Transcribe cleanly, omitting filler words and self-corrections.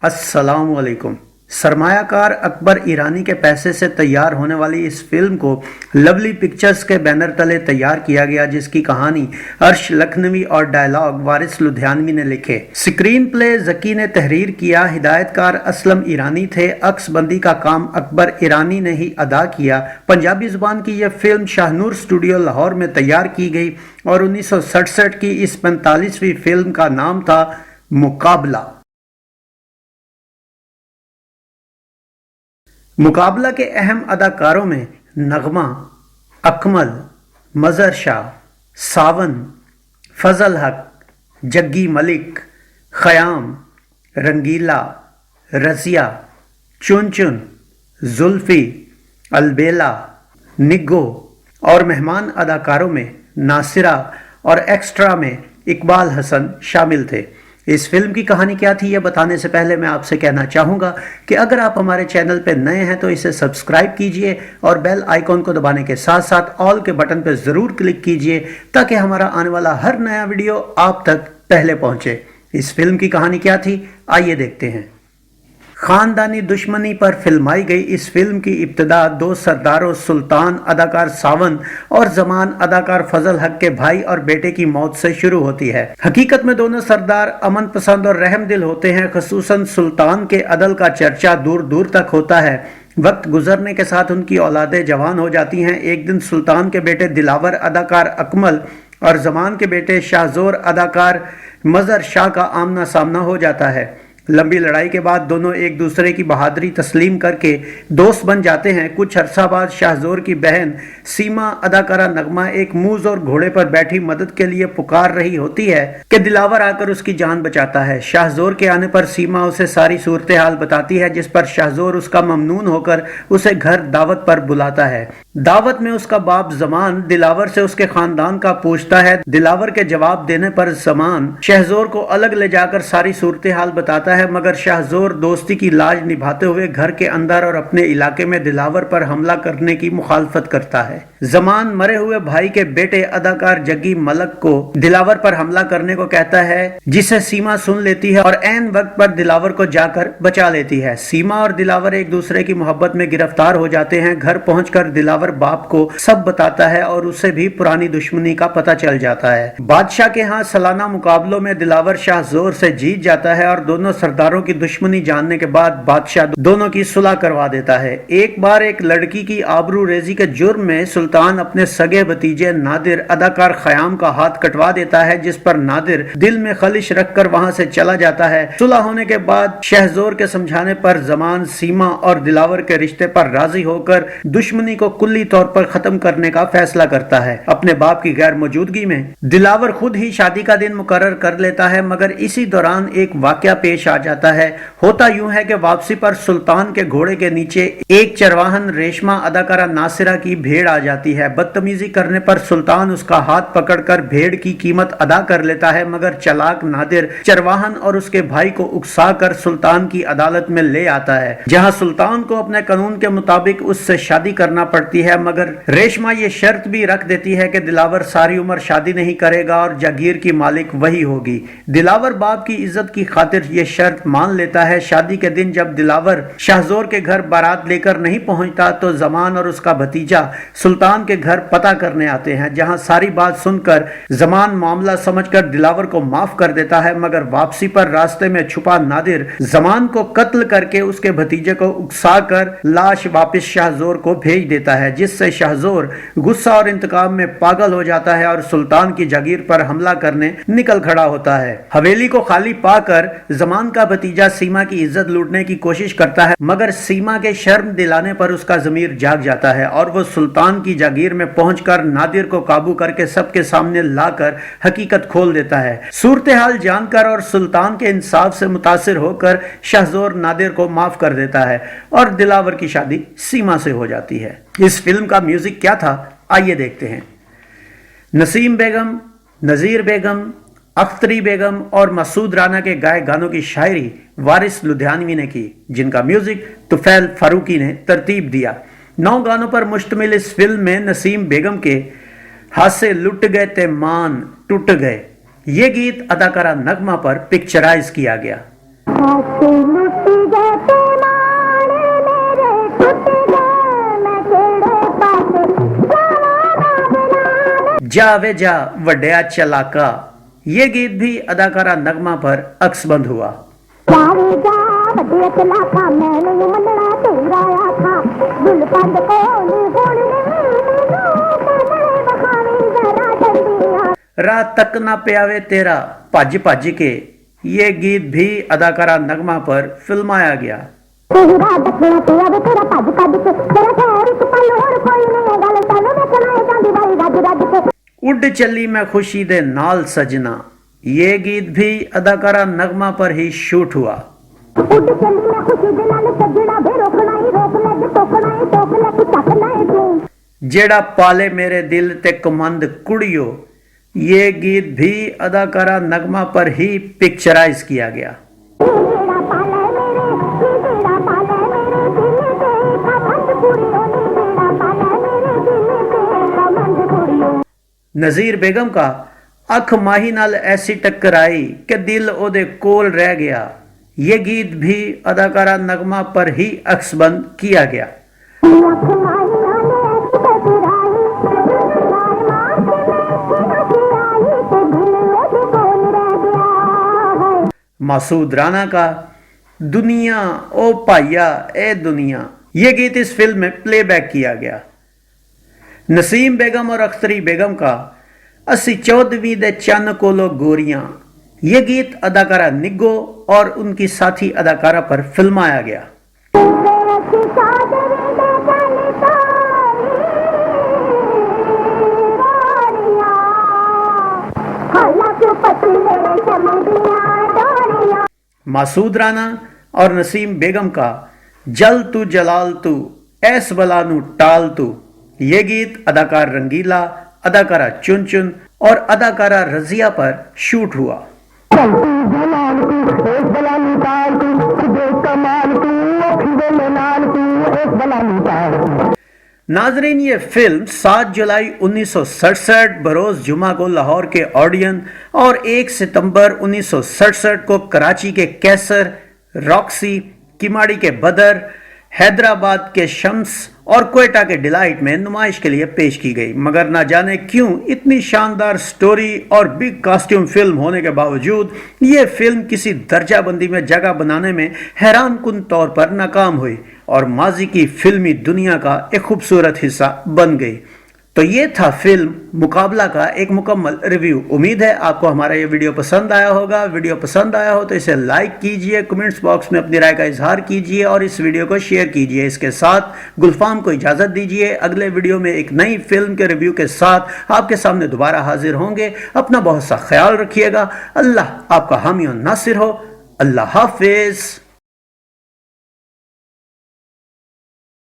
अस्सलाम वालेकुम। सरमायाकार अकबर ईरानी के पैसे से तैयार होने वाली इस फिल्म को लवली पिक्चर्स के बैनर तले तैयार किया गया, जिसकी कहानी अर्श लखनवी और डायलॉग वारिस लुधियानवी ने लिखे। स्क्रीन प्ले जकी ने तहरीर किया, हिदायतकार असलम ईरानी थे। अक्सबंदी का काम अकबर ईरानी ने ही अदा किया। पंजाबी जुबान की यह फिल्म शाहनूर स्टूडियो लाहौर में तैयार की गई और 1967 की इस 45वीं फिल्म का नाम था मुकाबला। मुकाबला के अहम अदाकारों में नगमा, अकमल, मजहर शाह, सावन, फजल हक, जग्गी मलिक, खयाम, रंगीला, रजिया, चुन चुन, जुल्फी, अलबेला, निग्गो और मेहमान अदाकारों में नासिरा और एक्स्ट्रा में इकबाल हसन शामिल थे। इस फिल्म की कहानी क्या थी यह बताने से पहले मैं आपसे कहना चाहूँगा कि अगर आप हमारे चैनल पर नए हैं तो इसे सब्सक्राइब कीजिए और बेल आइकॉन को दबाने के साथ साथ ऑल के बटन पर ज़रूर क्लिक कीजिए ताकि हमारा आने वाला हर नया वीडियो आप तक पहले पहुँचे। इस फिल्म की कहानी क्या थी, आइए देखते हैं। खानदानी दुश्मनी पर फिल्माई गई इस फिल्म की इब्तिदा दो सरदारों सुल्तान अदाकार सावन और जमान अदाकार फजल हक के भाई और बेटे की मौत से शुरू होती है। हकीकत में दोनों सरदार अमन पसंद और रहम दिल होते हैं। खसूसन सुल्तान के अदल का चर्चा दूर दूर तक होता है। वक्त गुजरने के साथ उनकी औलादें जवान हो जाती हैं। एक दिन सुल्तान के बेटे दिलावर अदाकार अकमल और जमान के बेटे शाहजोर अदाकार मजहर शाह का आमना सामना हो जाता है। लंबी लड़ाई के बाद दोनों एक दूसरे की बहादुरी तस्लीम करके दोस्त बन जाते हैं। कुछ अरसा बाद शाहजोर की बहन सीमा अदाकारा नगमा एक मूज और घोड़े पर बैठी मदद के लिए पुकार रही होती है कि दिलावर आकर उसकी जान बचाता है। शाहजोर के आने पर सीमा उसे सारी सूरत हाल बताती है, जिस पर शाहजोर उसका ममनून होकर उसे घर दावत पर बुलाता है। दावत में उसका बाप जमान दिलावर से उसके खानदान का पूछता है। दिलावर के जवाब देने पर जमान शाहजोर को अलग ले जाकर सारी सूरत हाल बताता है, मगर शाहजोर दोस्ती की लाज निभाते हुए घर के अंदर और अपने इलाके में दिलावर पर हमला करने की मुखालफत करता है। जमान मरे हुए भाई के बेटे अदाकार जग्गी मलिक को दिलावर पर हमला करने को कहता है, जिसे सीमा सुन लेती है और ऐन वक्त पर दिलावर को जाकर बचा लेती है। सीमा और दिलावर एक दूसरे की मोहब्बत में गिरफ्तार हो जाते हैं। घर पहुंचकर दिलावर बाप को सब बताता है और उसे भी पुरानी दुश्मनी का पता चल जाता है। बादशाह के यहाँ सालाना मुकाबलों में दिलावर शाहजोर से जीत जाता है और दोनों सरदारों की दुश्मनी जानने के बाद बादशाह दोनों की सुलह करवा देता है। एक बार एक लड़की की आबरू रेजी के जुर्म में सुल्तान अपने सगे भतीजे नादिर अदाकार खयाम का हाथ कटवा देता है, जिस पर नादिर दिल में खलिश रखकर वहां से चला जाता है। सुलह होने के बाद शाहजोर के समझाने पर जमान सीमा और दिलावर के रिश्ते पर राजी होकर दुश्मनी को कुल्ली तौर पर खत्म करने का फैसला करता है। अपने बाप की गैर मौजूदगी में दिलावर खुद ही शादी का दिन मुकर्रर कर लेता है, मगर इसी दौरान एक वाकया पेश आ जाता है। होता यूं है कि वापसी पर सुल्तान के घोड़े के नीचे एक चरवाहन रेशमा अदाकारा नासिरा की भेड़ आ जाती है। बदतमीजी करने पर सुल्तान उसका हाथ पकड़कर भेड़ की कीमत अदा कर लेता है, मगर चालाक नादिर चरवाहन और उसके भाई को उकसाकर सुल्तान की अदालत में ले आता है, जहां सुल्तान को अपने कानून के मुताबिक उससे शादी करना पड़ती है। मगर रेशमा ये शर्त भी रख देती है कि दिलावर सारी उम्र शादी नहीं करेगा और जागीर की मालिक वही होगी। दिलावर बाप की इज्जत की खातिर ये शर्त मान लेता है। शादी के दिन जब दिलावर शाहजोर के घर बारात लेकर नहीं पहुंचता तो जमान और उसका भतीजा सुल्तान के घर पता करने आते हैं, जहां सारी बात सुनकर जमान मामला समझकर दिलावर को माफ कर देता है, मगर वापसी पर रास्ते में छुपा नादिर जमान को कत्ल करके उसके भतीजे को उकसाकर लाश वापस शाहजोर को भेज देता है, जिससे शाहजोर गुस्सा और इंतकाम में पागल हो जाता है और सुल्तान की जागीर पर हमला करने निकल खड़ा होता है। हवेली को खाली पाकर जमान का भतीजा सीमा की इज्जत लूटने की कोशिश करता है, मगर सीमा के शर्म दिलाने पर उसका जमीर जाग जाता है और वो सुल्तान की जागीर में पहुंचकर नादिर को काबू करके सबके सामने लाकर हकीकत खोल देता है। सूरत हाल जानकर और सुल्तान के इंसाफ से मुतासिर होकर शाहजोर नादिर को माफ कर देता है और दिलावर की शादी सीमा से हो जाती है। इस फिल्म का म्यूजिक क्या था, आइए देखते हैं। नसीम बेगम, नजीर बेगम, अख्तरी बेगम और मसूद राना के गाए गानों की शायरी वारिस लुधियानवी ने की, जिनका म्यूजिक तुफैल फारूकी ने तरतीब दिया। 9 गानों पर मुश्तमिल इस फिल्म में नसीम बेगम के हाथ से लुट गए ते मान टूट गए ये गीत अदाकारा नगमा पर पिक्चराइज किया गया। जावे जा वड्या चलाका, ये गीत भी अदाकारा नगमा पर अक्सबंद हुआ। जावे जा वड्या चलाका, मैनू मनना तेराया था, गुलकंद कोल गुण रात तक ना प्यावे तेरा भज भज के, ये गीत भी अदाकारा नगमा पर फिल्माया गया। उड चली मैं खुशी दे नाल सजना, ये गीत भी अदाकारा नगमा पर ही शूट हुआ। जेड़ा पाले मेरे दिल ते कमंद कुड़ियो, ये गीत भी अदाकारा नगमा पर ही पिक्चराइज किया गया। नजीर बेगम का अख माही नाल ऐसी टक्कर आई कि दिल ओदे कोल रह गया, ये गीत भी अदाकारा नगमा पर ही अक्सबंद किया गया। मासूद राना का दुनिया ओ भाइया ए दुनिया, ये गीत इस फिल्म में प्लेबैक किया गया। नसीम बेगम और अख्तरी बेगम का अस्सी 14वीं दे चन्न कोलो गोरियां, ये गीत अदाकारा निग्गो और उनकी साथी अदाकारा पर फिल्माया गया। मासूद राना और नसीम बेगम का जल तू जलाल तू ऐस बला नू टाल तू, ये गीत अदाकार रंगीला, अदाकारा चुन चुन और अदाकारा रजिया पर शूट हुआ। नाजरीन, ये फिल्म 7 जुलाई 1967 बरोज जुमा को लाहौर के ऑडियन और 1 सितंबर 1967 को कराची के कैसर, रॉक्सी, किमाड़ी के बदर, हैदराबाद के शम्स और कोयटा के डिलाइट में नुमाइश के लिए पेश की गई। मगर ना जाने क्यों इतनी शानदार स्टोरी और बिग कॉस्ट्यूम फिल्म होने के बावजूद ये फिल्म किसी दर्जा बंदी में जगह बनाने में हैरान कुन तौर पर नाकाम हुई और माजी की फिल्मी दुनिया का एक खूबसूरत हिस्सा बन गई। तो ये था फिल्म मुकाबला का एक मुकम्मल रिव्यू। उम्मीद है आपको हमारा ये वीडियो पसंद आया होगा। वीडियो पसंद आया हो तो इसे लाइक कीजिए, कमेंट्स बॉक्स में अपनी राय का इजहार कीजिए और इस वीडियो को शेयर कीजिए। इसके साथ गुलफाम को इजाजत दीजिए। अगले वीडियो में एक नई फिल्म के रिव्यू के साथ आपके सामने दोबारा हाजिर होंगे। अपना बहुत सा ख्याल रखिएगा। अल्लाह आपका हामी और नासिर हो। अल्लाह हाफिज।